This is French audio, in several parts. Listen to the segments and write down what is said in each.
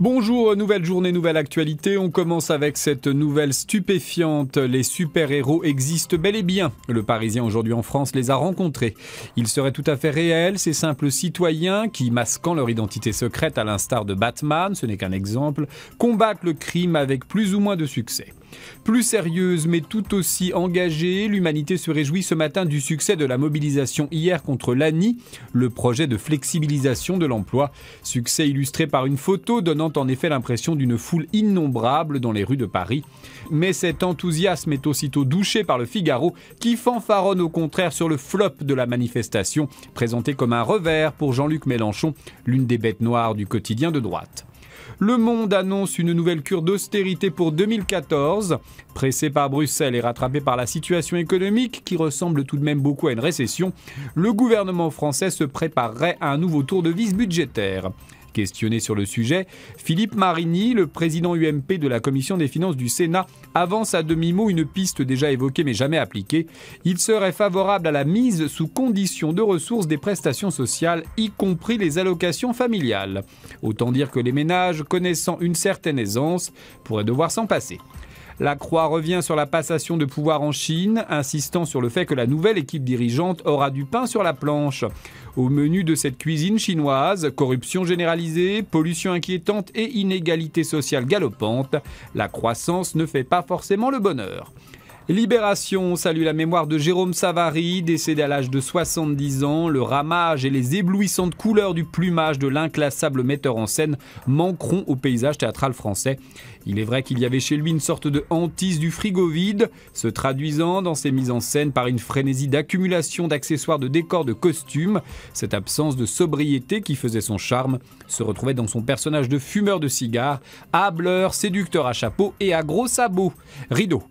Bonjour, nouvelle journée, nouvelle actualité. On commence avec cette nouvelle stupéfiante. Les super-héros existent bel et bien. Le Parisien aujourd'hui en France les a rencontrés. Ils seraient tout à fait réels, ces simples citoyens qui, masquant leur identité secrète à l'instar de Batman, ce n'est qu'un exemple, combattent le crime avec plus ou moins de succès. Plus sérieuse mais tout aussi engagée, l'humanité se réjouit ce matin du succès de la mobilisation hier contre l'ANI, le projet de flexibilisation de l'emploi. Succès illustré par une photo donnant en effet l'impression d'une foule innombrable dans les rues de Paris. Mais cet enthousiasme est aussitôt douché par le Figaro qui fanfaronne au contraire sur le flop de la manifestation, présenté comme un revers pour Jean-Luc Mélenchon, l'une des bêtes noires du quotidien de droite. Le Monde annonce une nouvelle cure d'austérité pour 2014. Pressé par Bruxelles et rattrapé par la situation économique qui ressemble tout de même beaucoup à une récession, le gouvernement français se préparerait à un nouveau tour de vis budgétaire. Questionné sur le sujet, Philippe Marigny, le président UMP de la Commission des finances du Sénat, avance à demi-mot une piste déjà évoquée mais jamais appliquée. Il serait favorable à la mise sous condition de ressources des prestations sociales, y compris les allocations familiales. Autant dire que les ménages connaissant une certaine aisance pourraient devoir s'en passer. La Croix revient sur la passation de pouvoir en Chine, insistant sur le fait que la nouvelle équipe dirigeante aura du pain sur la planche. Au menu de cette cuisine chinoise, corruption généralisée, pollution inquiétante et inégalité sociale galopante, la croissance ne fait pas forcément le bonheur. Libération salue la mémoire de Jérôme Savary, décédé à l'âge de 70 ans. Le ramage et les éblouissantes couleurs du plumage de l'inclassable metteur en scène manqueront au paysage théâtral français. Il est vrai qu'il y avait chez lui une sorte de hantise du frigo vide, se traduisant dans ses mises en scène par une frénésie d'accumulation d'accessoires, de décors, de costumes. Cette absence de sobriété qui faisait son charme se retrouvait dans son personnage de fumeur de cigares, hâbleur, séducteur à chapeau et à gros sabots. Rideau.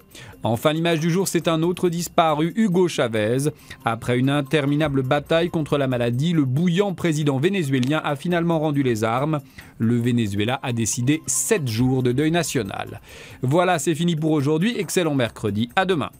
Enfin, l'image du jour, c'est un autre disparu, Hugo Chavez. Après une interminable bataille contre la maladie, le bouillant président vénézuélien a finalement rendu les armes. Le Venezuela a décidé 7 jours de deuil national. Voilà, c'est fini pour aujourd'hui. Excellent mercredi. À demain.